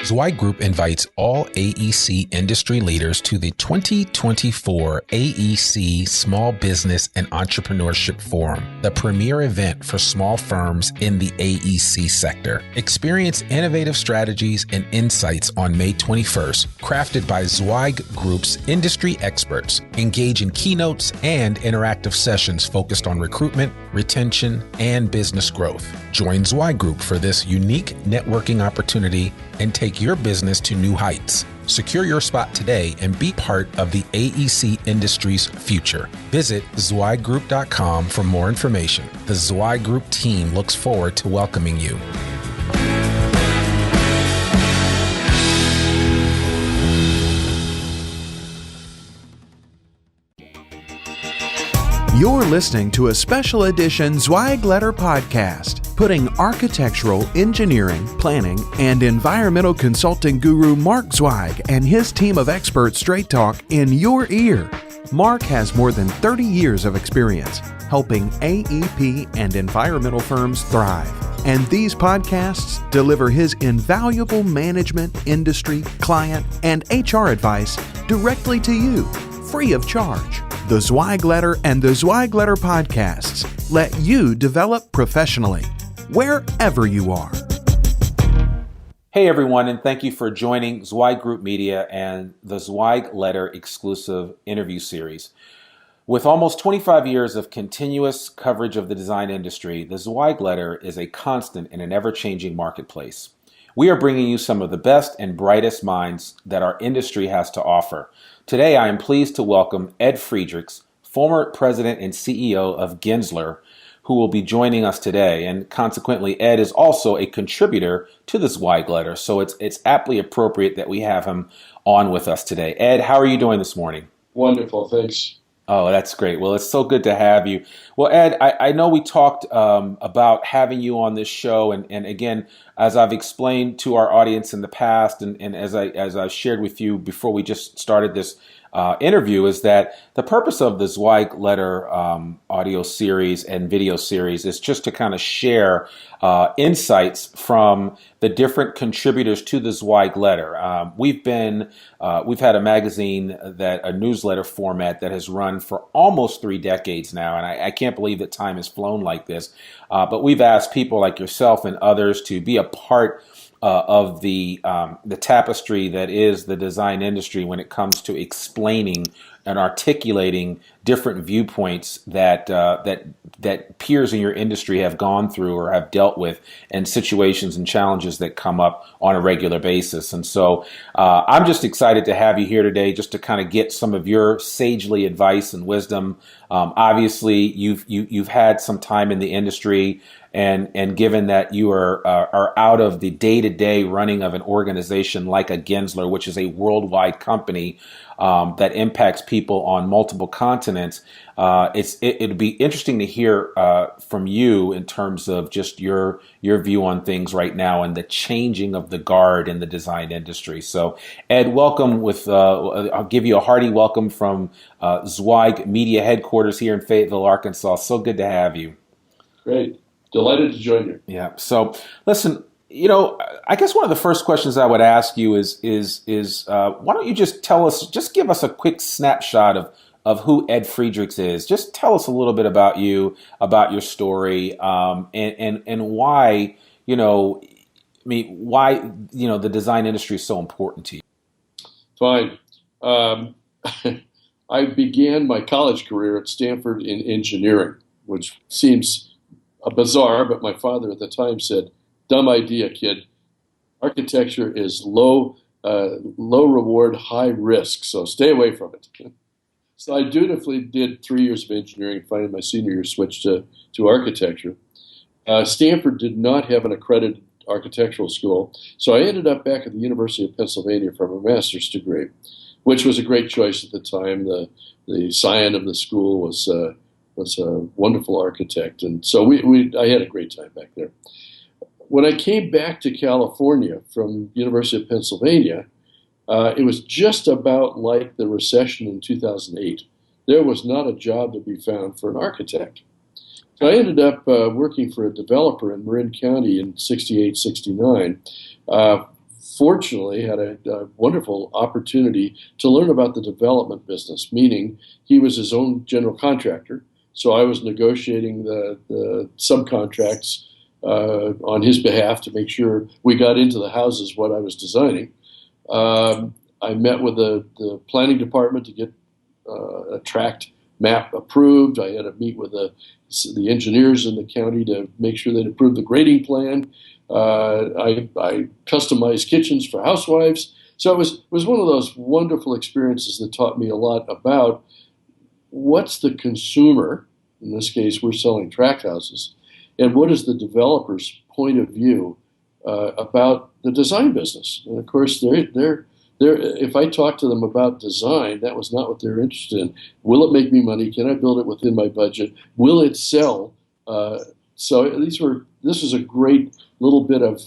Zweig Group invites all AEC industry leaders to the 2024 AEC Small Business and Entrepreneurship Forum, the premier event for small firms in the AEC sector. Experience innovative strategies and insights on May 21st, crafted by Zweig Group's industry experts. Engage in keynotes and interactive sessions focused on recruitment, retention, and business growth. Join Zweig Group for this unique networking opportunity and take your business to new heights. Secure your spot today and be part of the AEC industry's future. Visit zweiggroup.com for more information. The Zweig Group team looks forward to welcoming you. You're listening to a special edition Zweig Letter podcast, putting architectural, engineering, planning, and environmental consulting guru Mark Zweig and his team of experts straight talk in your ear. Mark has more than 30 years of experience helping AEP and environmental firms thrive. And these podcasts deliver his invaluable management, industry, client, and HR advice directly to you, free of charge. The Zweig Letter and the Zweig Letter podcasts let you develop professionally, wherever you are. Hey everyone, and thank you for joining Zweig Group Media and the Zweig Letter exclusive interview series. With almost 25 years of continuous coverage of the design industry, the Zweig Letter is a constant in an ever-changing marketplace. We are bringing you some of the best and brightest minds that our industry has to offer. Today, I am pleased to welcome Ed Friedrichs, former president and CEO of Gensler, who will be joining us today. And consequently, Ed is also a contributor to the Zweig Letter, so it's aptly appropriate that we have him on with us today. Ed, how are you doing this morning? Wonderful, thanks. Oh, that's great. Well, it's so good to have you. Well, Ed, I know we talked about having you on this show, and again, as I've explained to our audience in the past, and as I shared with you before we just started this interview, is that the purpose of the Zweig Letter audio series and video series is just to kind of share insights from the different contributors to the Zweig Letter. We've had a magazine, a newsletter format that has run for almost 3 decades now, and I can't believe that time has flown like this. But we've asked people like yourself and others to be a part of the tapestry that is the design industry when it comes to explaining and articulating different viewpoints that peers in your industry have gone through or have dealt with, and situations and challenges that come up on a regular basis. And so I'm just excited to have you here today, just to kind of get some of your sagely advice and wisdom. Obviously, you've had some time in the industry. And given that you are out of the day-to-day running of an organization like a Gensler, which is a worldwide company that impacts people on multiple continents, it'd be interesting to hear from you in terms of just your view on things right now and the changing of the guard in the design industry. So, Ed, welcome. I'll give you a hearty welcome from Zweig Media headquarters here in Fayetteville, Arkansas. So good to have you. Great. Delighted to join you. Yeah. So, listen, I guess one of the first questions I would ask you is why don't you just give us a quick snapshot of who Ed Friedrichs is. Just tell us a little bit about you, about your story, and why, why the design industry is so important to you. Fine. I began my college career at Stanford in engineering, which seems bizarre, but my father at the time said, "Dumb idea, kid. Architecture is low reward, high risk, so stay away from it." So I dutifully did 3 years of engineering, finally my senior year switched to architecture. Stanford did not have an accredited architectural school, so I ended up back at the University of Pennsylvania for my master's degree, which was a great choice at the time. The scion of the school was a wonderful architect, and so I had a great time back there. When I came back to California from University of Pennsylvania, it was just about like the recession in 2008. There was not a job to be found for an architect. So I ended up working for a developer in Marin County in 68, 69 fortunately had a wonderful opportunity to learn about the development business, meaning he was his own general contractor. So I was negotiating the subcontracts on his behalf to make sure we got into the houses what I was designing. I met with the planning department to get a tract map approved. I had to meet with the engineers in the county to make sure they'd approved the grading plan. I customized kitchens for housewives. So it was one of those wonderful experiences that taught me a lot about what's the consumer, in this case we're selling tract houses, and what is the developer's point of view about the design business. And of course, if I talk to them about design, that was not what they're interested in. Will it make me money? Can I build it within my budget? Will it sell? So this was a great little bit of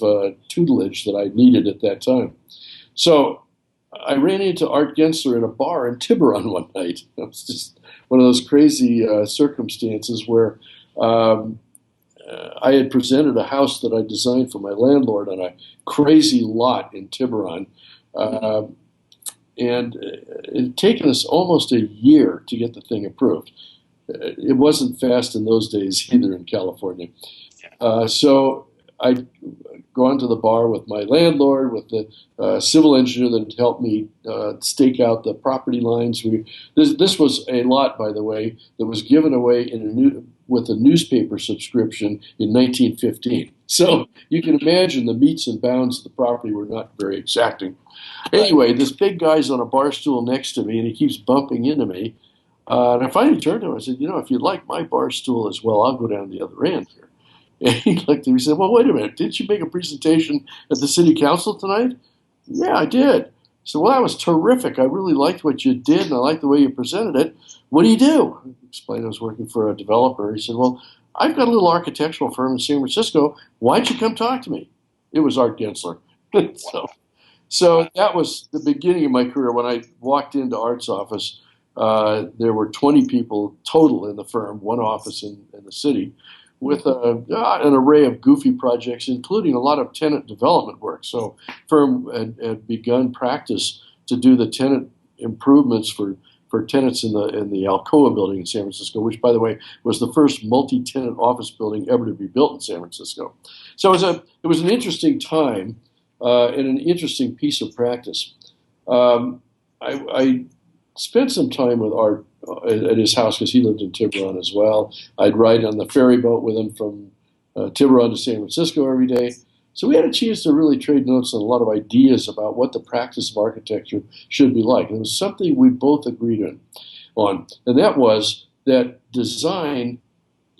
tutelage that I needed at that time. So I ran into Art Gensler at a bar in Tiburon one night. It was just one of those crazy circumstances where I had presented a house that I designed for my landlord on a crazy lot in Tiburon. And it had taken us almost a year to get the thing approved. It wasn't fast in those days either in California. So I'd gone to the bar with my landlord, with the civil engineer that had helped me stake out the property lines. This was a lot, by the way, that was given away with a newspaper subscription in 1915. So you can imagine the metes and bounds of the property were not very exacting. Anyway, this big guy's on a bar stool next to me, and he keeps bumping into me. And I finally turned to him. I said, if you'd like my bar stool as well, I'll go down the other end here. And he looked at me and said, well, wait a minute. Didn't you make a presentation at the city council tonight? Yeah, I did. So, well, that was terrific. I really liked what you did, and I liked the way you presented it. What do you do? I explained I was working for a developer. He said, well, I've got a little architectural firm in San Francisco. Why don't you come talk to me? It was Art Gensler. So that was the beginning of my career. When I walked into Art's office, there were 20 people total in the firm, one office in the city, with an array of goofy projects, including a lot of tenant development work. So the firm had begun practice to do the tenant improvements for tenants in the Alcoa building in San Francisco, which, by the way, was the first multi-tenant office building ever to be built in San Francisco. So it was an interesting time and an interesting piece of practice. I spent some time with Art at his house because he lived in Tiburon as well. I'd ride on the ferry boat with him from Tiburon to San Francisco every day. So we had a chance to really trade notes on a lot of ideas about what the practice of architecture should be like. And it was something we both agreed on. And that was that design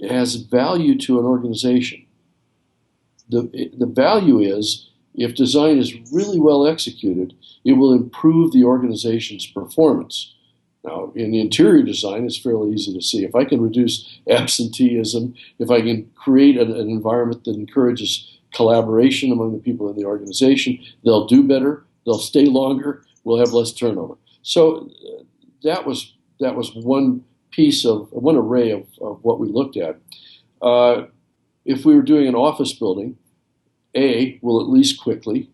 has value to an organization. The value is, if design is really well executed, it will improve the organization's performance. Now, in the interior design, it's fairly easy to see. If I can reduce absenteeism, if I can create an environment that encourages collaboration among the people in the organization, they'll do better, they'll stay longer, we'll have less turnover. So that was one array of what we looked at. If we were doing an office building, will it lease quickly?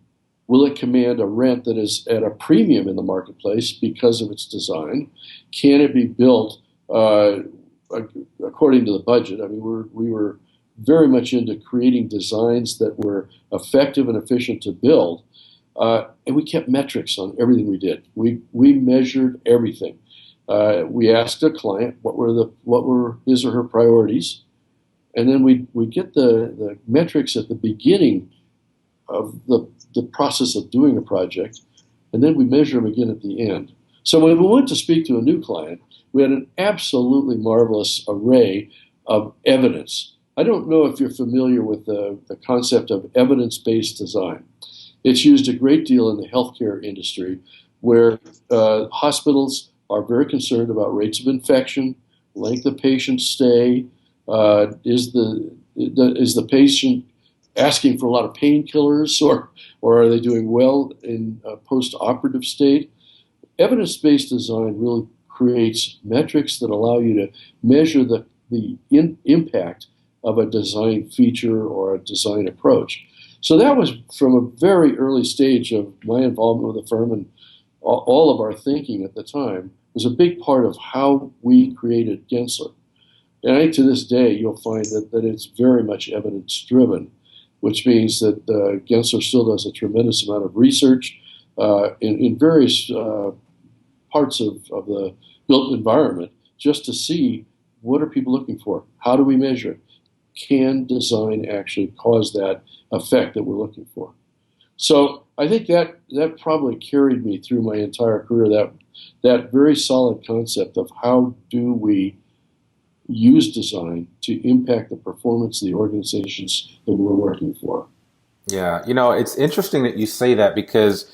Will it command a rent that is at a premium in the marketplace because of its design? Can it be built according to the budget? I mean, we were very much into creating designs that were effective and efficient to build, and we kept metrics on everything we did. We measured everything. We asked a client what were his or her priorities, and then we get the metrics at the beginning of the process of doing a project, and then we measure them again at the end. So when we went to speak to a new client, we had an absolutely marvelous array of evidence. I don't know if you're familiar with the concept of evidence-based design. It's used a great deal in the healthcare industry, where hospitals are very concerned about rates of infection, length of patient stay, is the patient asking for a lot of painkillers, or are they doing well in a post-operative state? Evidence-based design really creates metrics that allow you to measure the impact of a design feature or a design approach. So that was from a very early stage of my involvement with the firm, and all of our thinking at the time was a big part of how we created Gensler. And I think to this day, you'll find that it's very much evidence-driven, which means that Gensler still does a tremendous amount of research in various parts of the built environment just to see what are people looking for? How do we measure it? Can design actually cause that effect that we're looking for? So I think that probably carried me through my entire career, that very solid concept of how do we use design to impact the performance of the organizations that we're working for. Yeah, it's interesting that you say that because,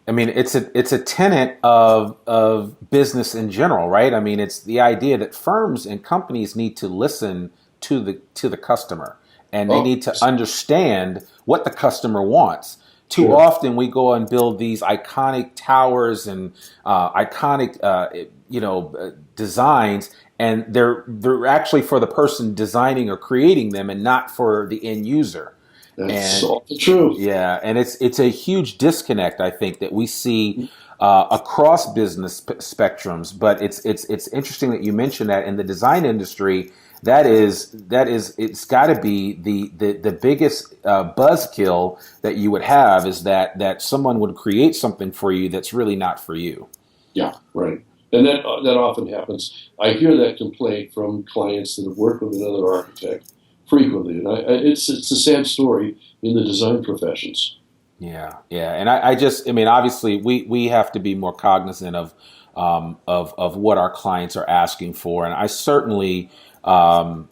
I mean, it's a tenet of business in general, right? I mean, it's the idea that firms and companies need to listen to the customer, and they need to understand what the customer wants. Too often we go and build these iconic towers and iconic designs, and they're actually for the person designing or creating them, and not for the end user. That's all true. Yeah, and it's a huge disconnect, I think, that we see across business spectrums. But it's interesting that you mentioned that in the design industry. That is it's got to be the biggest buzzkill that you would have, is that someone would create something for you that's really not for you. Yeah, right. And that often happens. I hear that complaint from clients that have worked with another architect frequently, and it's a sad story in the design professions. Yeah, and I mean, obviously we have to be more cognizant of what our clients are asking for, and I certainly I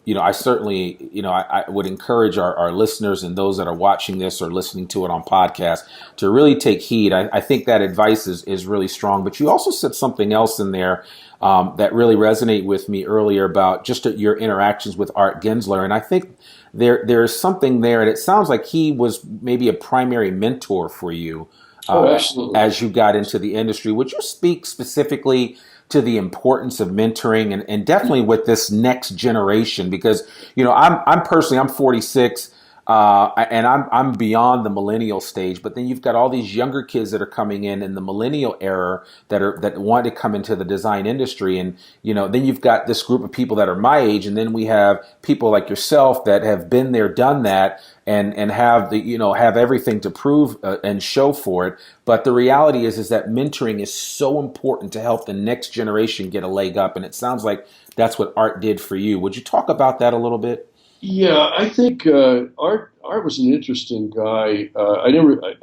would encourage our listeners and those that are watching this or listening to it on podcast to really take heed. I think that advice is really strong. But you also said something else in there that really resonated with me earlier about just your interactions with Art Gensler. And I think there's something there, and it sounds like he was maybe a primary mentor for you as you got into the industry. Would you speak specifically to the importance of mentoring and definitely with this next generation? Because, I'm personally, I'm 46, and I'm beyond the millennial stage, but then you've got all these younger kids that are coming in the millennial era that want to come into the design industry. And, then you've got this group of people that are my age. And then we have people like yourself that have been there, done that, and have have everything to prove and show for it. But the reality is that mentoring is so important to help the next generation get a leg up. And it sounds like that's what Art did for you. Would you talk about that a little bit? Yeah, I think Art was an interesting guy. I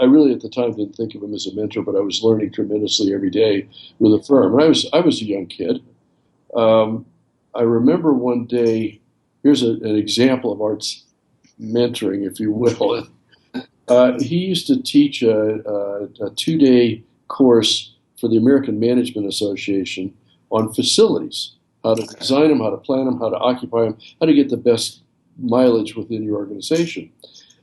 really at the time didn't think of him as a mentor, but I was learning tremendously every day with the firm. And I was a young kid. I remember one day. Here's an example of Art's mentoring, if you will. He used to teach a 2-day course for the American Management Association on facilities, how to design them, how to plan them, how to occupy them, how to get the best mileage within your organization.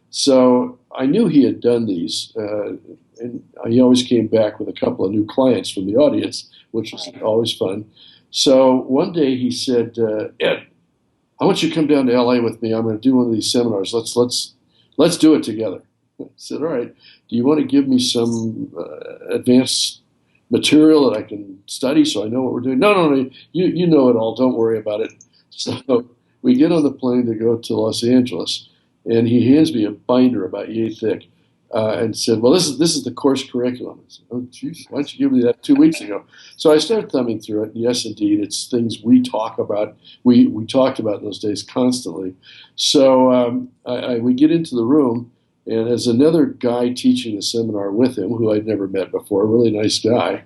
So I knew he had done these, and he always came back with a couple of new clients from the audience, which was always fun. So one day he said, Ed, I want you to come down to LA with me. I'm going to do one of these seminars. Let's do it together. I said, all right. Do you want to give me some advanced material that I can study so I know what we're doing? No. You know it all. Don't worry about it. So we get on the plane to go to Los Angeles, and he hands me a binder about yay thick and said, well, this is the course curriculum. I said, oh, geez, why don't you give me that 2 weeks ago? So I started thumbing through it. And yes, indeed, it's things we talk about. We talked about in those days constantly. So we get into the room, and as another guy teaching the seminar with him, who I'd never met before, a really nice guy,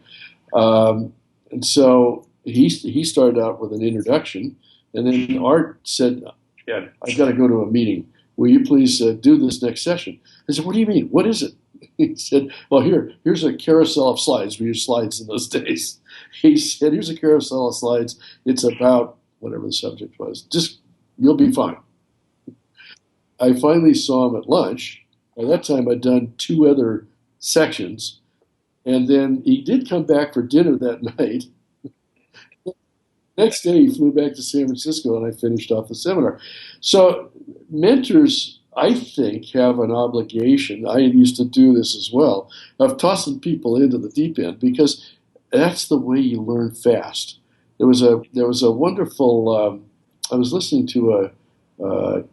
and so he started out with an introduction. And then Art said, yeah, I got to go to a meeting. Will you please do this next session? I said, what do you mean? What is it? He said, well, here's a carousel of slides. We used slides in those days. He said, here's a carousel of slides. It's about whatever the subject was. Just, you'll be fine. I finally saw him at lunch. By that time, I'd done 2 other sections. And then he did come back for dinner that night. Next day, he flew back to San Francisco, and I finished off the seminar. So mentors, I think, have an obligation. I used to do this as well, of tossing people into the deep end because that's the way you learn fast. There was a wonderful. I was listening to a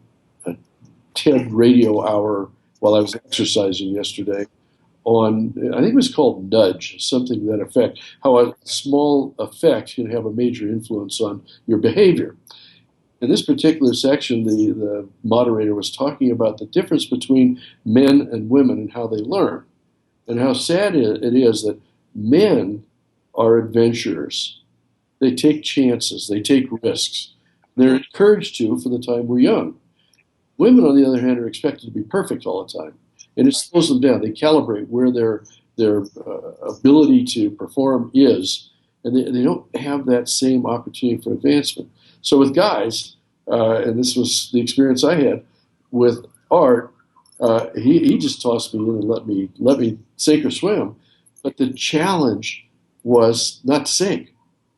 TED radio hour while I was exercising yesterday on, I think it was called Nudge, something to that effect, how a small effect can have a major influence on your behavior. In this particular section, the moderator was talking about the difference between men and women and how they learn, and how sad it is that men are adventurers. They take chances, they take risks. They're encouraged to for the time we're young. Women, on the other hand, are expected to be perfect all the time, and it slows them down. They calibrate where their ability to perform is, and they don't have that same opportunity for advancement. So with guys, and this was the experience I had with Art, he just tossed me in and let me sink or swim, but the challenge was not to sink,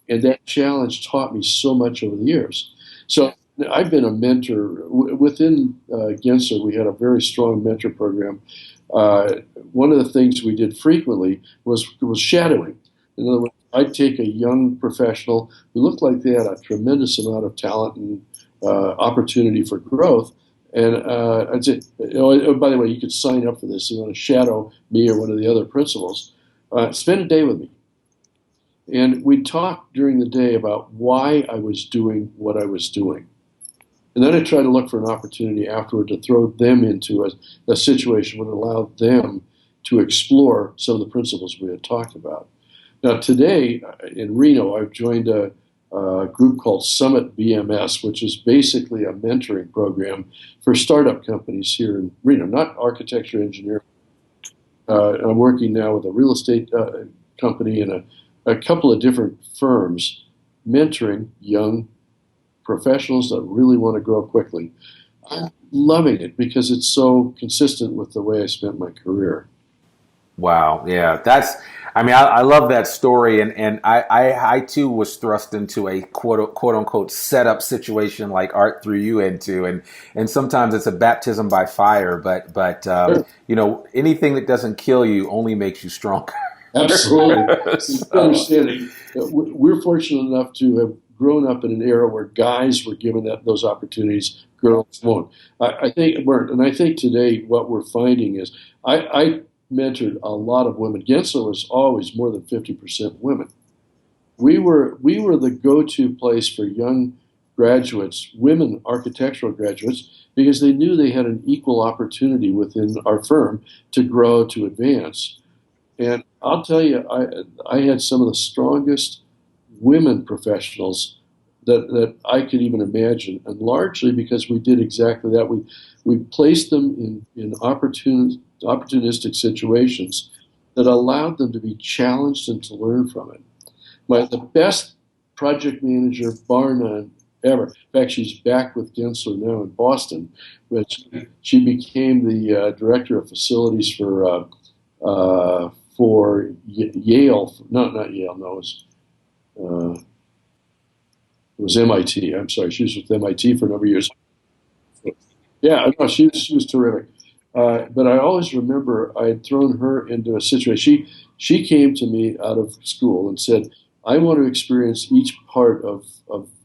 and that challenge taught me so much over the years. So I've been a mentor within Gensler. We had a very strong mentor program. One of the things we did frequently was shadowing. In other words, I'd take a young professional who looked like they had a tremendous amount of talent and opportunity for growth, and I'd say, by the way, you could sign up for this. You want to shadow me or one of the other principals? Spend a day with me. And we'd talk during the day about why I was doing what I was doing. And then I try to look for an opportunity afterward to throw them into a situation that would allow them to explore some of the principles we had talked about. Now, today in Reno, I've joined a group called Summit BMS, which is basically a mentoring program for startup companies here in Reno, not architecture, engineering. I'm working now with a real estate company and a couple of different firms mentoring young professionals that really want to grow quickly. I'm loving it because it's so consistent with the way I spent my career. Wow. Yeah. I love that story. And I too was thrust into a quote unquote setup situation like Art threw you into. And sometimes it's a baptism by fire, but Sure. anything that doesn't kill you only makes you stronger. Absolutely. So, Understanding. We're fortunate enough to have grown up in an era where guys were given those opportunities, girls won't. I think weren't, and I think today what we're finding is I mentored a lot of women. Gensler was always more than 50% women. We were the go-to place for young graduates, women architectural graduates, because they knew they had an equal opportunity within our firm to grow, to advance. And I'll tell you, I had some of the strongest women professionals that I could even imagine, and largely because we did exactly that. We placed them in opportunistic situations that allowed them to be challenged and to learn from it. The best project manager, bar none, ever. In fact, she's back with Gensler now in Boston, but she became the director of facilities for Yale. Not Yale. No, it was MIT. I'm sorry, she was with MIT for a number of years. Yeah, no, she was terrific. But I always remember I had thrown her into a situation. She came to me out of school and said, I want to experience each part of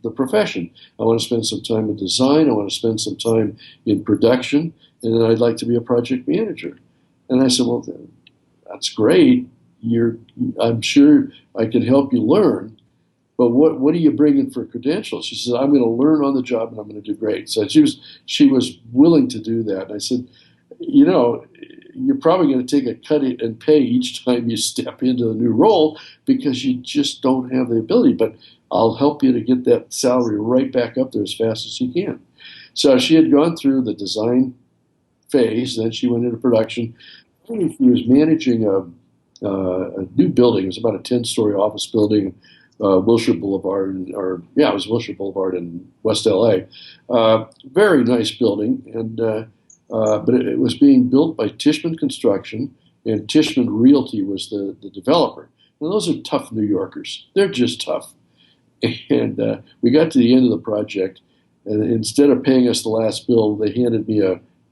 the profession. I want to spend some time in design. I want to spend some time in production. And then I'd like to be a project manager. And I said, well, that's great. I'm sure I can help you learn. But what are you bringing for credentials? She said, I'm going to learn on the job and I'm going to do great. So she was willing to do that. And I said, you're probably going to take a cut and pay each time you step into a new role because you just don't have the ability. But I'll help you to get that salary right back up there as fast as you can. So she had gone through the design phase, then she went into production. She was managing a new building. It was about a 10-story office building, Wilshire Boulevard, it was Wilshire Boulevard in West LA. Very nice building, but it was being built by Tishman Construction, and Tishman Realty was the developer. And those are tough New Yorkers. They're just tough. We got to the end of the project, and instead of paying us the last bill, they handed me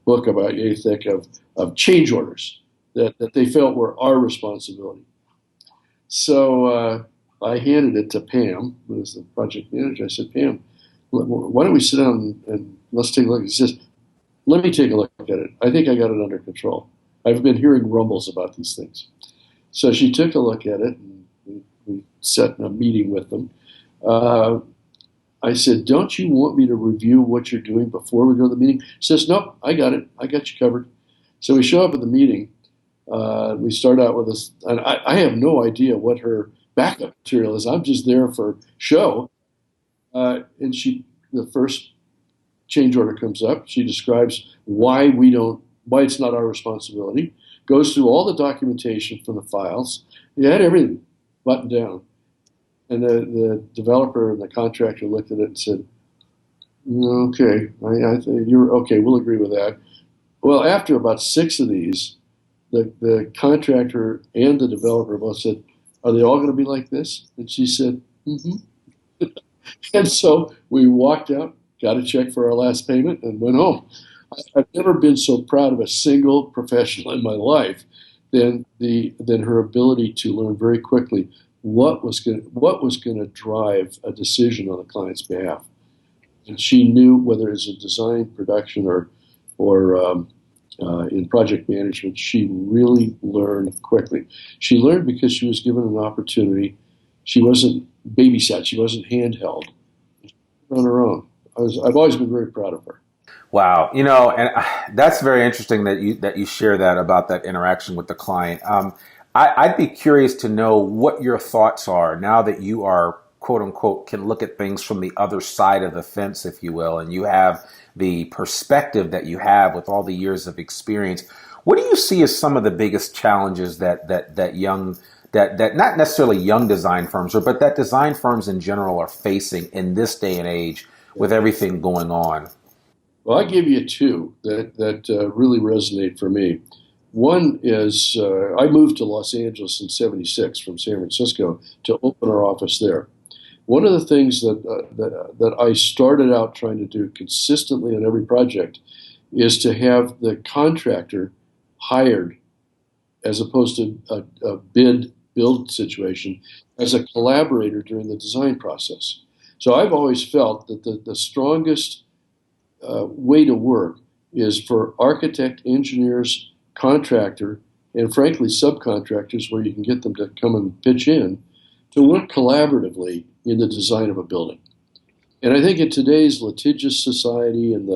book about yay thick of change orders that they felt were our responsibility. So I handed it to Pam, who was the project manager. I said, Pam, why don't we sit down and let's take a look. He says, let me take a look at it. I think I got it under control. I've been hearing rumbles about these things. So she took a look at it, and we set a meeting with them. I said, don't you want me to review what you're doing before we go to the meeting? She says, nope, I got it. I got you covered. So we show up at the meeting. We start out with this, and I have no idea what her backup material is. I'm just there for show. And the first change order comes up. She describes why it's not our responsibility. Goes through all the documentation from the files. He had everything buttoned down. And the developer and the contractor looked at it and said, okay, I think you're okay, we'll agree with that. Well, after about 6 of these, the contractor and the developer both said, are they all going to be like this? And she said, mm-hmm. And so we walked out, got a check for our last payment, and went home. I've never been so proud of a single professional in my life than her ability to learn very quickly what was going to drive a decision on the client's behalf. And she knew whether it was in design, production, or in project management. She really learned quickly. She learned because she was given an opportunity. She wasn't babysat. She wasn't handheld. She was on her own. I've always been very proud of her. Wow, and that's very interesting that you share that about that interaction with the client. I'd be curious to know what your thoughts are now that you are, quote unquote, can look at things from the other side of the fence, if you will, and you have the perspective that you have with all the years of experience. What do you see as some of the biggest challenges that not necessarily young design firms, but that design firms in general are facing in this day and age with everything going on? Well, I give you 2 that really resonate for me. One is I moved to Los Angeles in '76 from San Francisco to open our office there. One of the things that I started out trying to do consistently on every project is to have the contractor hired as opposed to a bid-build situation as a collaborator during the design process. So I've always felt that the strongest way to work is for architect, engineers, contractor, and frankly subcontractors, where you can get them to come and pitch in, to work collaboratively in the design of a building. And I think in today's litigious society and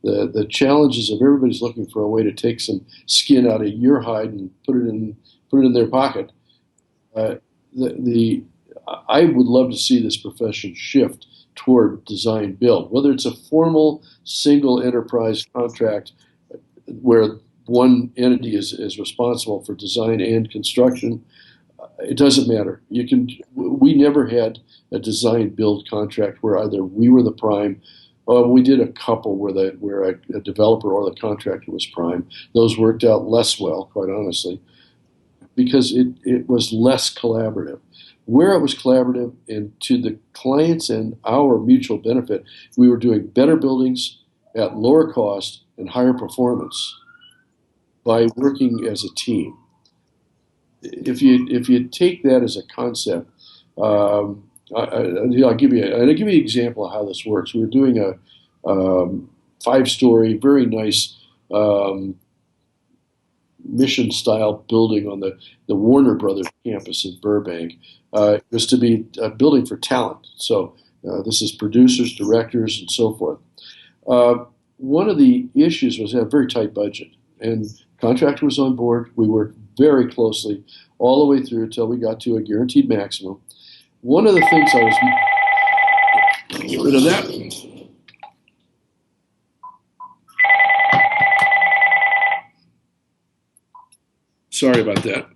the challenges of everybody's looking for a way to take some skin out of your hide and put it in their pocket, I would love to see this profession shift toward design build, whether it's a formal single enterprise contract where one entity is responsible for design and construction. It doesn't matter. We never had a design build contract where either we were the prime. We did a couple where a developer or the contractor was prime. Those worked out less well, quite honestly, because it was less collaborative. Where it was collaborative and to the clients and our mutual benefit, we were doing better buildings at lower cost and higher performance by working as a team. If you take that as a concept, I'll give you an example of how this works. We were doing a 5-story, very nice mission-style building on the Warner Brothers campus in Burbank. It was to be a building for talent. So this is producers, directors, and so forth. One of the issues was a very tight budget, and contractor was on board. We worked very closely all the way through until we got to a guaranteed maximum. One of the things get rid of that. Sorry about that.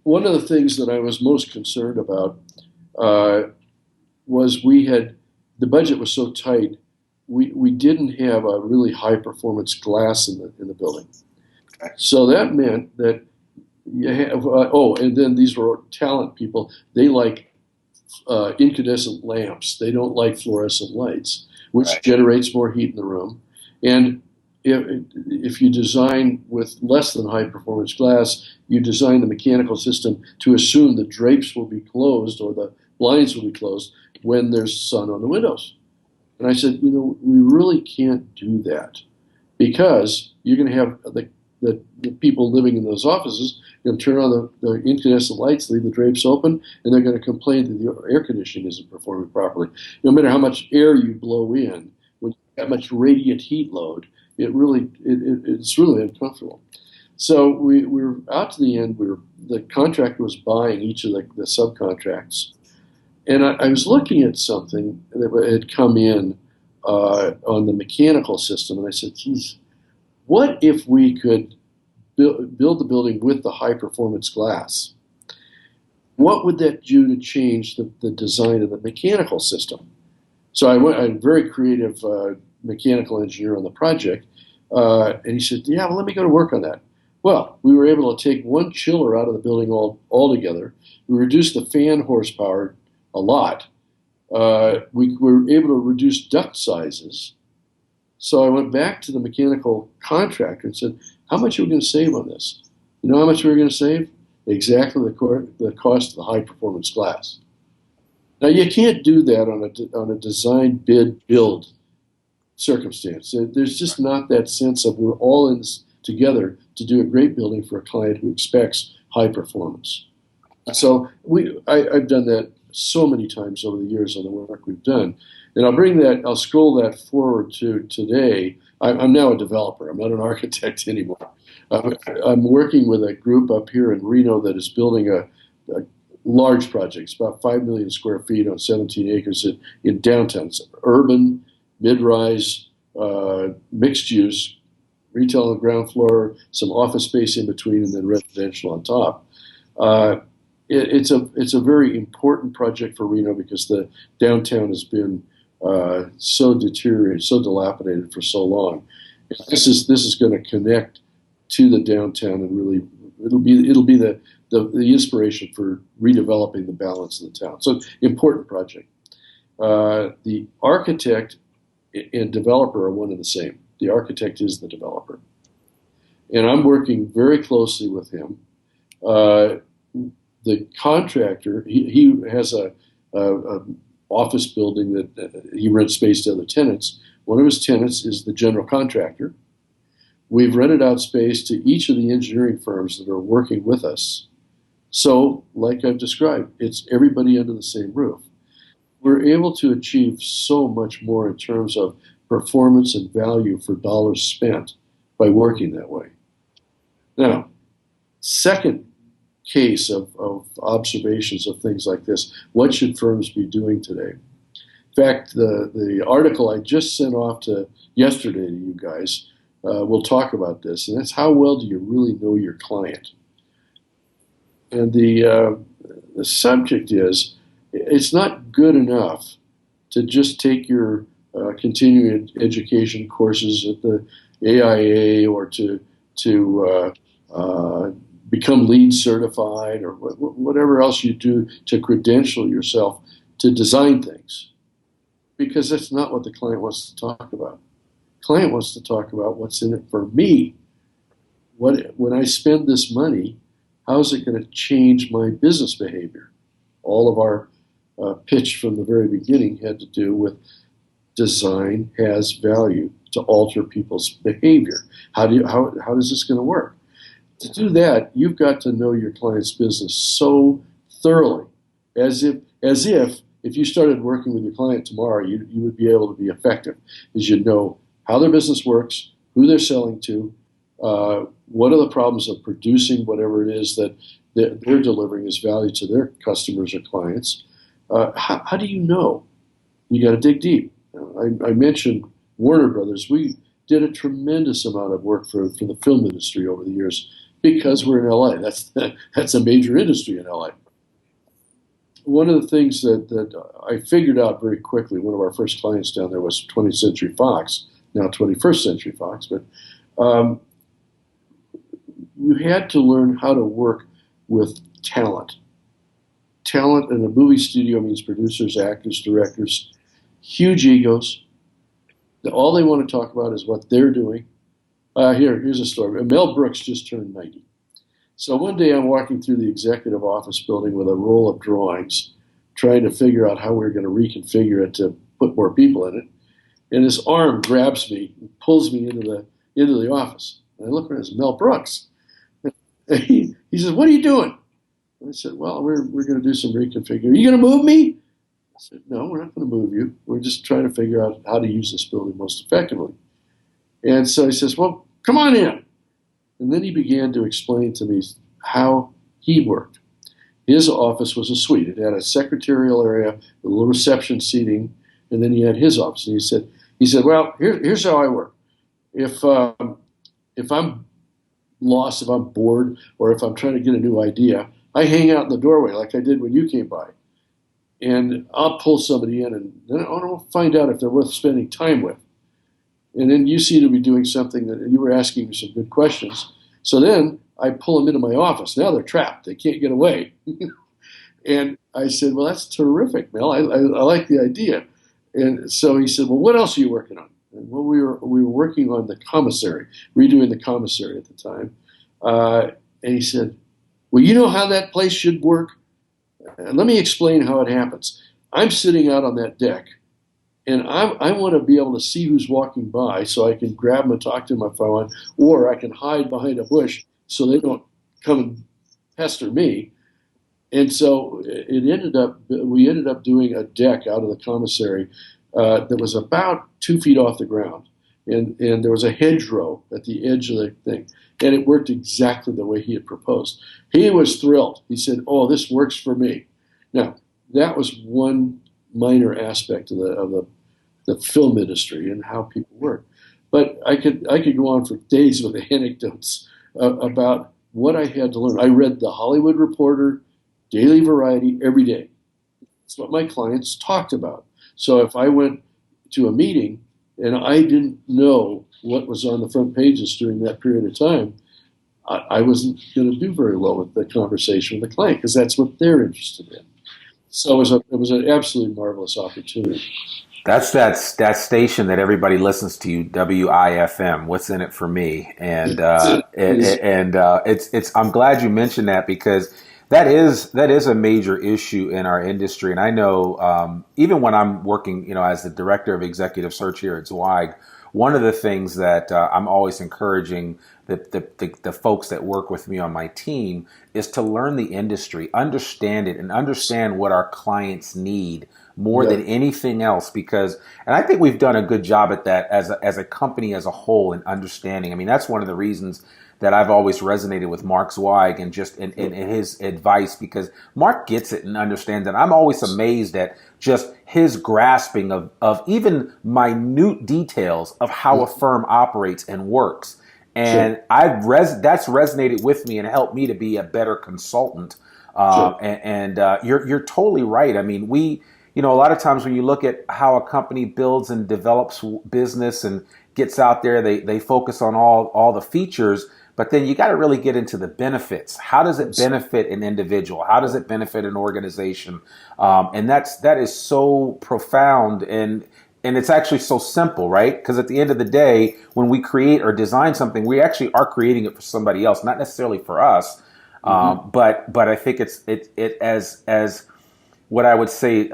One of the things that I was most concerned about was the budget was so tight, we didn't have a really high performance glass in the building. So that meant that you have, and then these were talent people. They like incandescent lamps. They don't like fluorescent lights, which generates more heat in the room. And if you design with less than high performance glass, you design the mechanical system to assume the drapes will be closed or the blinds will be closed when there's sun on the windows. And I said, we really can't do that, because you're going to have the people living in those offices going to turn on the incandescent lights, leave the drapes open, and they're going to complain that the air conditioning isn't performing properly. No matter how much air you blow in, when you have that much radiant heat load, it's really uncomfortable. So we're out to the end. The contractor was buying each of the subcontracts, and I was looking at something that had come in on the mechanical system, and I said, geez, what if we could build the building with the high-performance glass? What would that do to change the design of the mechanical system? So I'm a very creative mechanical engineer on the project, and he said, yeah, well, let me go to work on that. Well, we were able to take one chiller out of the building altogether. We reduced the fan horsepower a lot. We were able to reduce duct sizes. So I went back to the mechanical contractor and said, how much are we going to save on this? You know how much we were going to save? Exactly the cost of the high-performance glass. Now, you can't do that on a design, bid, build circumstance. There's just not that sense of we're all in this together to do a great building for a client who expects high performance. So I've done that so many times over the years on the work we've done. And I'll scroll that forward to today. I'm now a developer. I'm not an architect anymore. I'm working with a group up here in Reno that is building a large project. It's about 5 million square feet on 17 acres in downtown. It's urban, mid-rise, mixed use, retail on the ground floor, some office space in between, and then residential on top. It's a very important project for Reno because the downtown has been so deteriorated, so dilapidated for so long. This is going to connect to the downtown, and really it'll be the inspiration for redeveloping the balance of the town. So important project. The architect and developer are one and the same. The architect is the developer, and I'm working very closely with him. The contractor, he has a office building that he rents space to other tenants. One of his tenants is the general contractor. We've rented out space to each of the engineering firms that are working with us. So, like I've described, it's everybody under the same roof. We're able to achieve so much more in terms of performance and value for dollars spent by working that way. Now, second case of observations of things like this, what should firms be doing today? In fact, the article I just sent off yesterday to you guys will talk about this, and that's how well do you really know your client? And the subject is, it's not good enough to just take your continuing education courses at the AIA or to become LEED certified or whatever else you do to credential yourself to design things, because that's not what the client wants to talk about. The client wants to talk about what's in it for me. When I spend this money, how is it going to change my business behavior? All of our pitch from the very beginning had to do with design has value to alter people's behavior. How is this going to work? To do that, you've got to know your client's business so thoroughly, as if you started working with your client tomorrow, you would be able to be effective, as you know how their business works, who they're selling to, what are the problems of producing whatever it is that they're delivering as value to their customers or clients. How do you know? You got to dig deep. I mentioned Warner Brothers. We did a tremendous amount of work for the film industry over the years because we're in LA. That's a major industry in LA. One of the things that I figured out very quickly, one of our first clients down there was 20th Century Fox, now 21st Century Fox, but you had to learn how to work with talent. Talent in a movie studio means producers, actors, directors, huge egos. All they want to talk about is what they're doing. Here's a story. Mel Brooks just turned 90. So one day I'm walking through the executive office building with a roll of drawings, trying to figure out how we we're going to reconfigure it to put more people in it. And his arm grabs me and pulls me into the office. And I look around, it's Mel Brooks. And he says, "What are you doing?" And I said, "Well, we're going to do some reconfiguring. Are you going to move me?" I said, "No, we're not going to move you. We're just trying to figure out how to use this building most effectively." And so he says, "Well, come on in." And then he began to explain to me how he worked. His office was a suite. It had a secretarial area, a little reception seating, and then he had his office. And he said, "Well, here's how I work. If I'm lost, if I'm bored, or if I'm trying to get a new idea, I hang out in the doorway like I did when you came by. And I'll pull somebody in, and then I want to find out if they're worth spending time with. And then you seem to be doing something that you were asking me some good questions. So then I pull them into my office. Now they're trapped. They can't get away." And I said, "Well, that's terrific, Mel. I like the idea." And so he said, "Well, what else are you working on?" And well, we were working on the commissary, redoing the commissary at the time. And he said, "Well, you know how that place should work? Let me explain how it happens. I'm sitting out on that deck, and I want to be able to see who's walking by so I can grab them and talk to them if I want, or I can hide behind a bush so they don't come and pester me." And so we ended up doing a deck out of the commissary that was about 2 feet off the ground. And there was a hedgerow at the edge of the thing. And it worked exactly the way he had proposed. He was thrilled. He said, "Oh, this works for me." Now, that was one minor aspect of the film industry and how people work. But I could go on for days with anecdotes about what I had to learn. I read the Hollywood Reporter, Daily Variety every day. It's what my clients talked about. So if I went to a meeting and I didn't know what was on the front pages during that period of time, I wasn't going to do very well with the conversation with the client because that's what they're interested in. So it was an absolutely marvelous opportunity. That's that station that everybody listens to, WIFM. What's in it for me? And it's. I'm glad you mentioned that because that is a major issue in our industry. And I know even when I'm working, as the director of executive search here at Zweig, one of the things that I'm always encouraging the folks that work with me on my team is to learn the industry, understand it, and understand what our clients need more than anything else. Because, and I think we've done a good job at that as a company as a whole in understanding. I mean, that's one of the reasons that I've always resonated with Mark Zweig and just in his advice, because Mark gets it and understands it. I'm always amazed at just his grasping of even minute details of how a firm operates and works. And that's resonated with me and helped me to be a better consultant. You're totally right. I mean, a lot of times when you look at how a company builds and develops business and gets out there, they focus on all the features, but then you got to really get into the benefits. How does it benefit an individual? How does it benefit an organization? And that is so profound and it's actually so simple, right? Because at the end of the day, when we create or design something, we actually are creating it for somebody else, not necessarily for us. But I think it as what I would say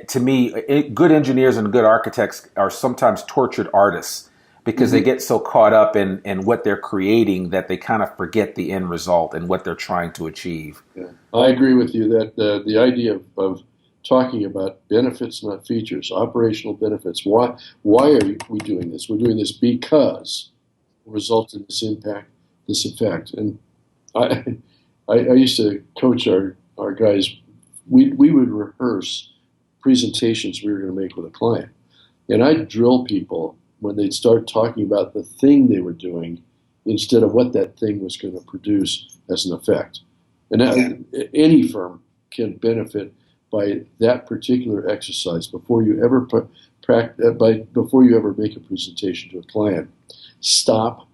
to me, good engineers and good architects are sometimes tortured artists because they get so caught up in what they're creating that they kind of forget the end result and what they're trying to achieve. Yeah. I agree with you that the idea of talking about benefits, not features, operational benefits. Why are we doing this? We're doing this because it results in this impact, this effect. And I used to coach our guys. We would rehearse presentations we were going to make with a client. And I'd drill people when they'd start talking about the thing they were doing instead of what that thing was going to produce as an effect. And any firm can benefit by that particular exercise before you ever before you ever make a presentation to a client. Stop,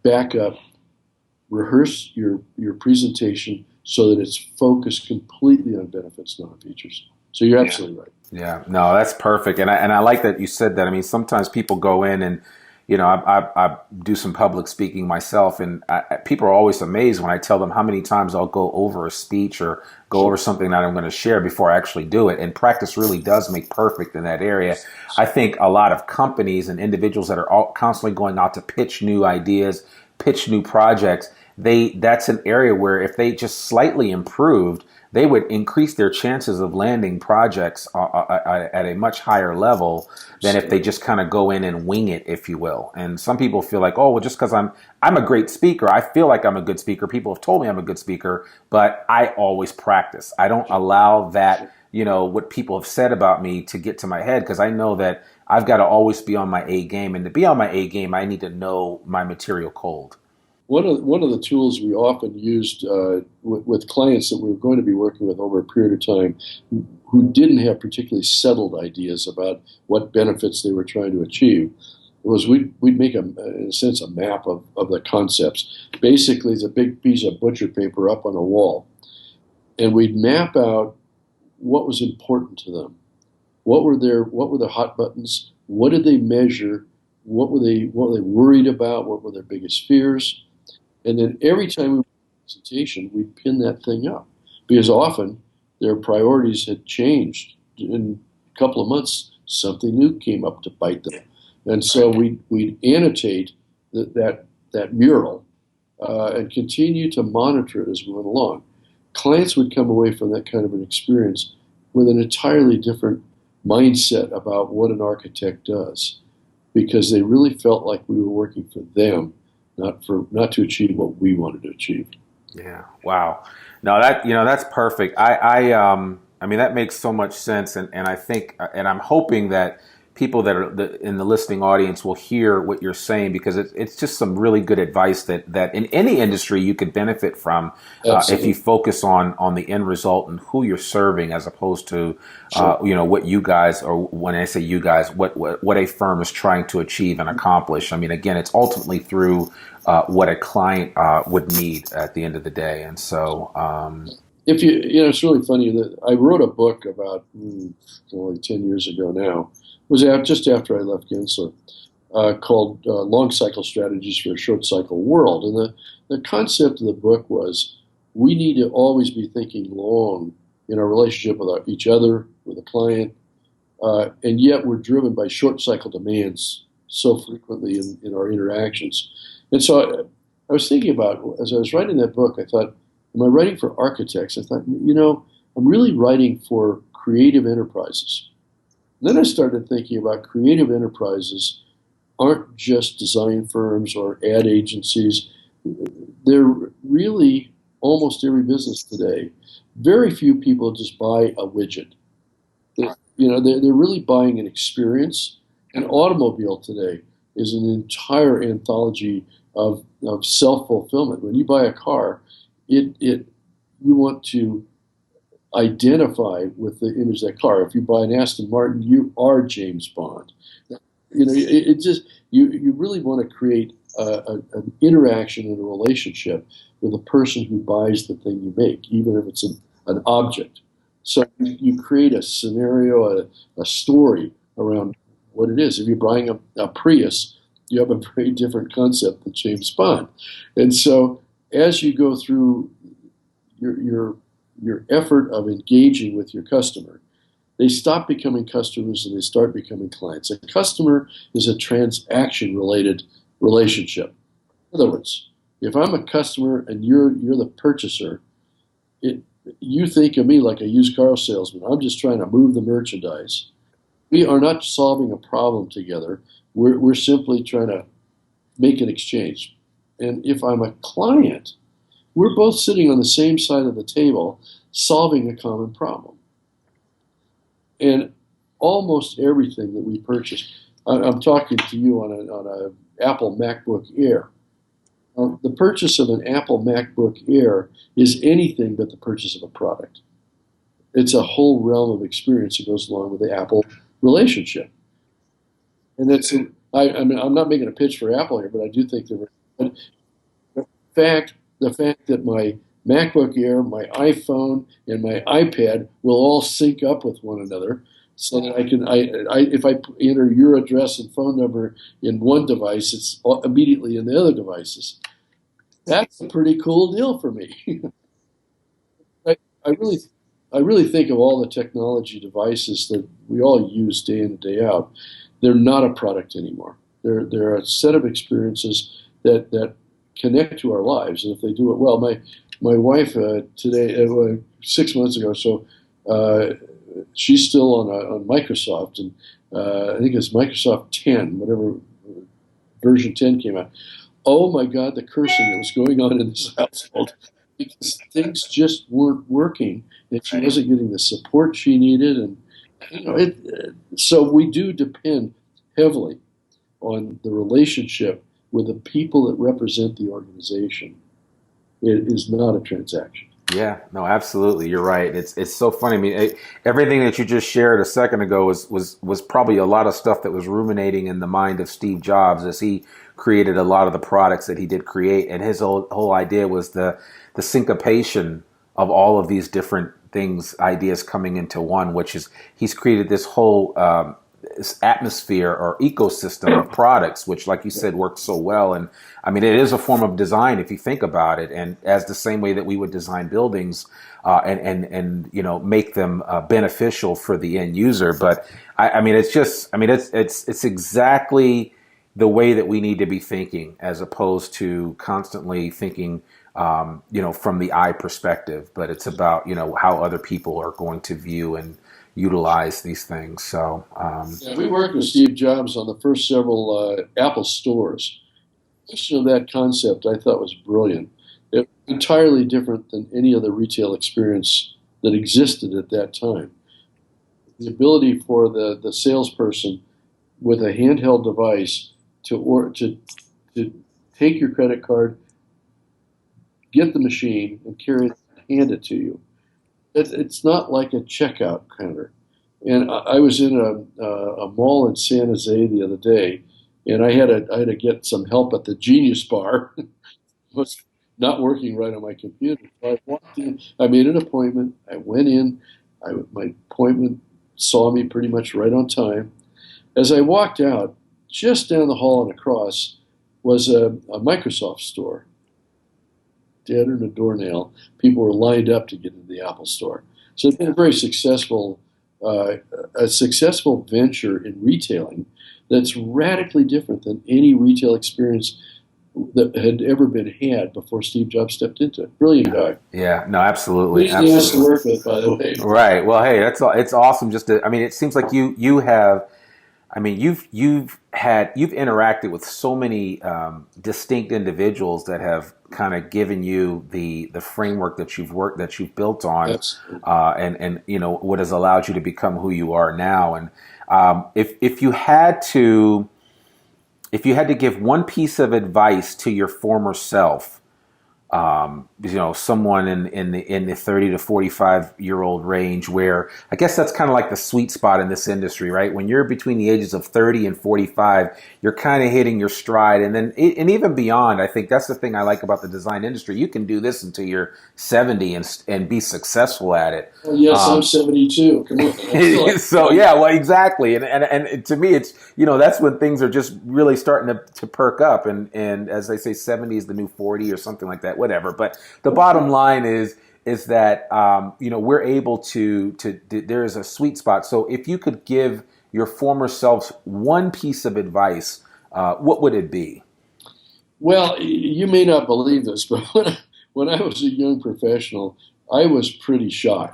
back up, rehearse your presentation so that it's focused completely on benefits, not features. So you're absolutely right. Yeah, no, that's perfect, and I like that you said that. I mean, sometimes people go in and, I do some public speaking myself, and people are always amazed when I tell them how many times I'll go over a speech or go over something that I'm going to share before I actually do it. And practice really does make perfect in that area. I think a lot of companies and individuals that are constantly going out to pitch new ideas, pitch new projects, that's an area where if they just slightly improved, they would increase their chances of landing projects at a much higher level than if they just kind of go in and wing it, if you will. And some people feel like, oh, well, just because I'm a great speaker, I feel like I'm a good speaker. People have told me I'm a good speaker, but I always practice. I don't allow that, what people have said about me to get to my head, because I know that I've got to always be on my A game. And to be on my A game, I need to know my material cold. One of the tools we often used with clients that we were going to be working with over a period of time who didn't have particularly settled ideas about what benefits they were trying to achieve was we'd make, in a sense, a map of the concepts. Basically, it's a big piece of butcher paper up on a wall. And we'd map out what was important to them. What were the hot buttons? What did they measure? What were they worried about? What were their biggest fears? And then every time we were in a presentation, we'd pin that thing up because often their priorities had changed. In a couple of months, something new came up to bite them. And so we'd annotate that mural and continue to monitor it as we went along. Clients would come away from that kind of an experience with an entirely different mindset about what an architect does because they really felt like we were working for them, not to achieve what we wanted to achieve. Yeah. Wow. No, that's perfect. I mean, that makes so much sense. And I think, and I'm hoping that people that are in the listening audience will hear what you're saying, because it's just some really good advice that in any industry you could benefit from if you focus on the end result and who you're serving, as opposed to what you guys, or when I say you guys, what a firm is trying to achieve and accomplish. I mean, again, it's ultimately through what a client would need at the end of the day. And so if it's really funny that I wrote a book about only 10 years ago now. It was just after I left Gensler, called Long Cycle Strategies for a Short Cycle World. And the concept of the book was we need to always be thinking long in our relationship with each other, with a client, and yet we're driven by short cycle demands so frequently in our interactions. And so I was thinking about, as I was writing that book, I thought, am I writing for architects? I thought, I'm really writing for creative enterprises. Then I started thinking about creative enterprises aren't just design firms or ad agencies. They're really almost every business today. Very few people just buy a widget. They're really buying an experience. An automobile today is an entire anthology of self-fulfillment. When you buy a car, you want to identify with the image of that car. If you buy an Aston Martin, you are James Bond. You really want to create an interaction and a relationship with the person who buys the thing you make, even if it's an object. So you create a scenario, a story around what it is. If you're buying a Prius, you have a very different concept than James Bond. And so as you go through your effort of engaging with your customer, they stop becoming customers and they start becoming clients. A customer is a transaction-related relationship. In other words, if I'm a customer and you're the purchaser, you think of me like a used car salesman. I'm just trying to move the merchandise. We are not solving a problem together. We're simply trying to make an exchange. And if I'm a client, we're both sitting on the same side of the table solving a common problem. And almost everything that we purchase, I'm talking to you on a Apple MacBook Air. The purchase of an Apple MacBook Air is anything but the purchase of a product. It's a whole realm of experience that goes along with the Apple relationship. And I'm not making a pitch for Apple here, but I do think that the fact that my MacBook Air, my iPhone, and my iPad will all sync up with one another so that if I enter your address and phone number in one device, it's immediately in the other devices. That's a pretty cool deal for me. I, I really, I really think of all the technology devices that we all use day in and day out. They're not a product anymore. They're a set of experiences that connect to our lives, and if they do it well. My wife today, 6 months ago, so she's still on Microsoft, and I think it's Microsoft 10, whatever version 10 came out. Oh my God, the cursing that was going on in this household because things just weren't working, and she wasn't getting the support she needed, and so we do depend heavily on the relationship with the people that represent the organization. It is not a transaction. Yeah, no, absolutely. You're right. It's so funny. I mean, everything that you just shared a second ago was probably a lot of stuff that was ruminating in the mind of Steve Jobs as he created a lot of the products that he did create. And his whole idea was the syncopation of all of these different things, ideas coming into one, which is he's created this whole this atmosphere or ecosystem of products, which, like you said, works so well. And I mean, it is a form of design if you think about it, and as the same way that we would design buildings and make them beneficial for the end user. But I mean, it's exactly the way that we need to be thinking, as opposed to constantly thinking, from the I perspective. But it's about how other people are going to view and utilize these things. So we worked with Steve Jobs on the first several Apple stores. That concept I thought was brilliant. It entirely different than any other retail experience that existed at that time. The ability for the salesperson with a handheld device to take your credit card, get the machine, and carry it, hand it to you. It's not like a checkout counter. And I was in a mall in San Jose the other day, and I had to get some help at the Genius Bar. It was not working right on my computer. So I walked in. I made an appointment. I went in. My appointment saw me pretty much right on time. As I walked out, just down the hall and across was a Microsoft store. Dead in a doornail. People were lined up to get into the Apple store. So it's been a very successful venture in retailing that's radically different than any retail experience that had ever been had before Steve Jobs stepped into it. Brilliant guy. Yeah, no, absolutely. He has to work with, by the way. Right. Well, hey, it's awesome. It seems like you have. I mean, you've interacted with so many distinct individuals that have kind of given you the framework that you've built on, and what has allowed you to become who you are now. And if you had to give one piece of advice to your former self, someone in the 30 to 45-year-old range, where I guess that's kind of like the sweet spot in this industry, right? When you're between the ages of 30 and 45, you're kind of hitting your stride. And then, and even beyond, I think that's the thing I like about the design industry. You can do this until you're 70 and be successful at it. Well, yes, I'm 72. Come on. So, yeah, well, exactly. And to me, it's, that's when things are just really starting to perk up. And as they say, 70 is the new 40 or something like that. Whatever. But the bottom line is that we're able to there is a sweet spot. So if you could give your former selves one piece of advice, what would it be? Well, you may not believe this, but when I was a young professional, I was pretty shy.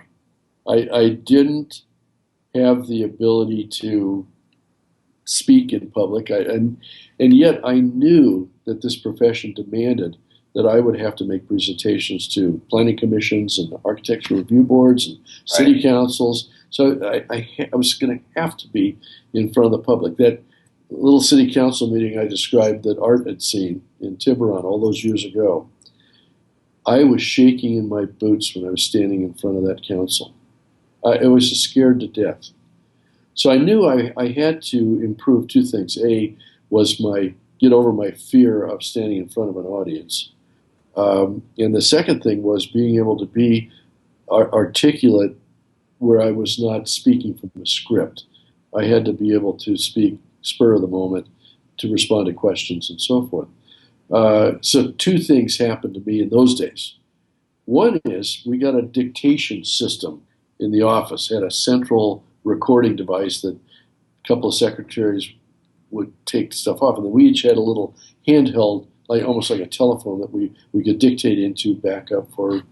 I didn't have the ability to speak in public, and yet I knew that this profession demanded that I would have to make presentations to planning commissions and architectural review boards and city councils. So I was going to have to be in front of the public. That little city council meeting I described that Art had seen in Tiburon all those years ago, I was shaking in my boots when I was standing in front of that council. I was just scared to death. So I knew I had to improve two things. A was get over my fear of standing in front of an audience. And the second thing was being able to be articulate where I was not speaking from a script. I had to be able to speak spur of the moment to respond to questions and so forth. So two things happened to me in those days. One is we got a dictation system in the office, had a central recording device that a couple of secretaries would take stuff off, and then we each had a little handheld, like almost like a telephone that we could dictate into, back up, forward.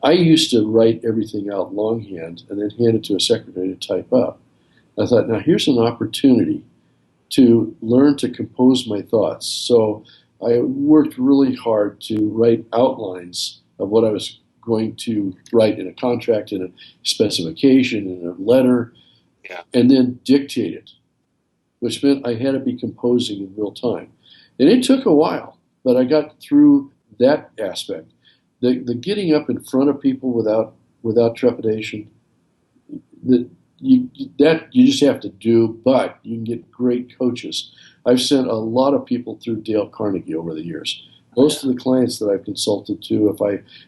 I used to write everything out longhand and then hand it to a secretary to type up. I thought, now here's an opportunity to learn to compose my thoughts. So I worked really hard to write outlines of what I was going to write in a contract, in a specification, in a letter, and then dictate it, which meant I had to be composing in real time. And it took a while, but I got through that aspect. The getting up in front of people without trepidation, you just have to do, but you can get great coaches. I've sent a lot of people through Dale Carnegie over the years. Most of the clients that I've consulted to,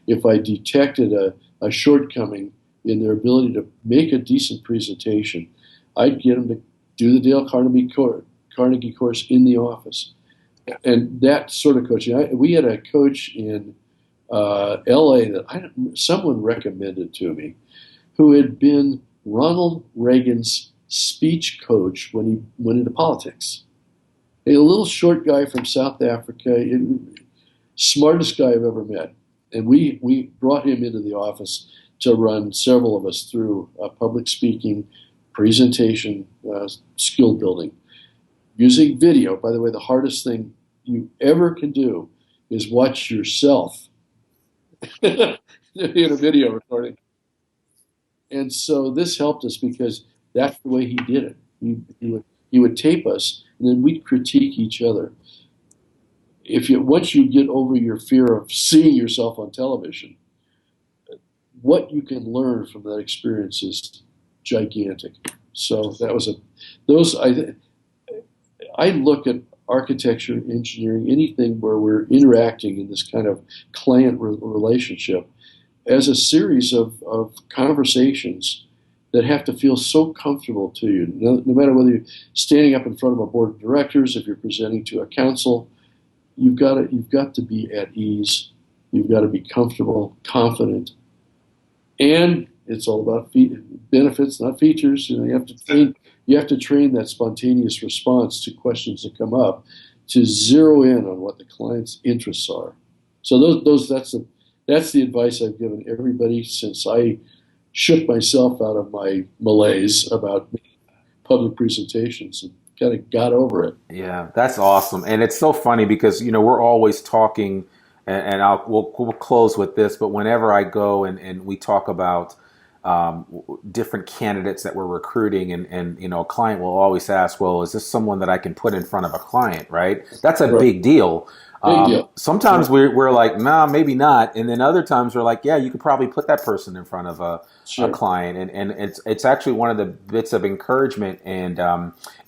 if I detected a shortcoming in their ability to make a decent presentation, I'd get them to do the Dale Carnegie course in the office. And that sort of coaching. We had a coach in L.A. that someone recommended to me, who had been Ronald Reagan's speech coach when he went into politics. A little short guy from South Africa, smartest guy I've ever met. And we brought him into the office to run several of us through public speaking, presentation, skill building. Using video, by the way, the hardest thing you ever can do is watch yourself in a video recording. And so this helped us because that's the way he did it. He would tape us, and then we'd critique each other. Once you get over your fear of seeing yourself on television, what you can learn from that experience is gigantic. So that was I look at architecture, engineering, anything where we're interacting in this kind of client relationship as a series of conversations that have to feel so comfortable to you. No matter whether you're standing up in front of a board of directors, if you're presenting to a council, you've got to be at ease. You've got to be comfortable, confident, and it's all about benefits, not features. You have to train that spontaneous response to questions that come up to zero in on what the client's interests are. So that's the advice I've given everybody since I shook myself out of my malaise about public presentations and kind of got over it. Yeah, that's awesome. And it's so funny because, we're always talking, and we'll close with this, but whenever I go and we talk about different candidates that we're recruiting, and a client will always ask, well, is this someone that I can put in front of a client, right? That's a big deal. Sometimes we're like, nah, maybe not. And then other times we're like, yeah, you could probably put that person in front of a client. And it's actually one of the bits of encouragement and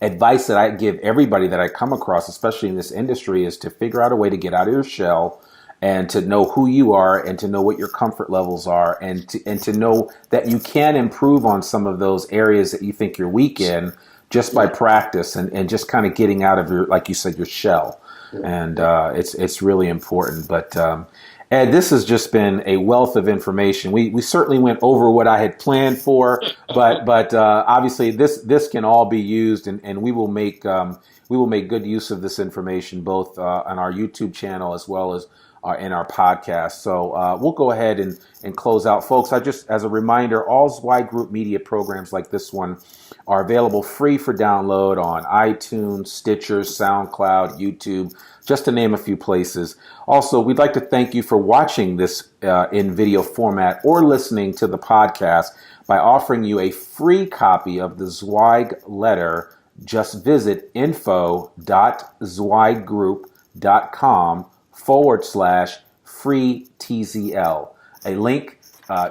advice that I give everybody that I come across, especially in this industry, is to figure out a way to get out of your shell and to know who you are and to know what your comfort levels are and to know that you can improve on some of those areas that you think you're weak in just by practice and just kind of getting out of your, like you said, your shell. And it's really important. But Ed, this has just been a wealth of information. We certainly went over what I had planned for, but obviously this can all be used, and we will make good use of this information both on our YouTube channel as well as in our podcast. So we'll go ahead and close out, folks. As a reminder, all Zweig Group media programs like this one are available free for download on iTunes, Stitcher, SoundCloud, YouTube, just to name a few places. Also, we'd like to thank you for watching this in video format or listening to the podcast by offering you a free copy of the Zweig Letter. Just visit info.zweiggroup.com/free TZL. A link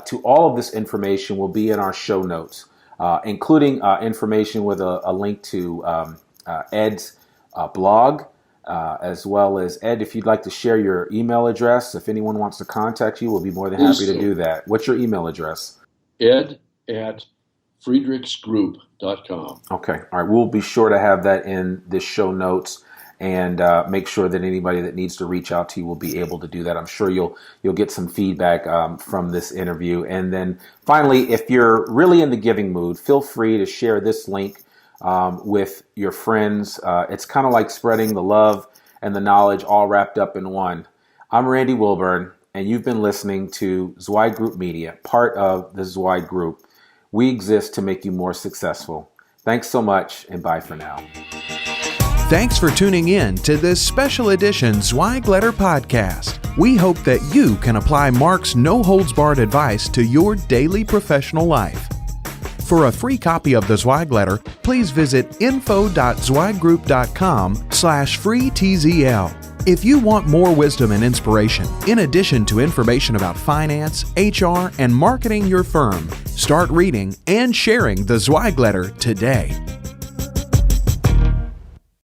to all of this information will be in our show notes, including information with a link to Ed's blog, as well as, Ed, if you'd like to share your email address, if anyone wants to contact you, we'll be more than happy to do that. What's your email address? Ed at friedrichsgroup.com. Okay. All right. We'll be sure to have that in the show notes and make sure that anybody that needs to reach out to you will be able to do that. I'm sure you'll get some feedback from this interview. And then finally, if you're really in the giving mood, feel free to share this link with your friends. It's kind of like spreading the love and the knowledge all wrapped up in one. I'm Randy Wilburn, and you've been listening to Zweig Group Media, part of the Zweig Group. We exist to make you more successful. Thanks so much, and bye for now. Thanks for tuning in to this special edition Zweig Letter podcast. We hope that you can apply Mark's no-holds-barred advice to your daily professional life. For a free copy of the Zweig Letter, please visit info.zweiggroup.com/free TZL. If you want more wisdom and inspiration, in addition to information about finance, HR, and marketing your firm, start reading and sharing the Zweig Letter today.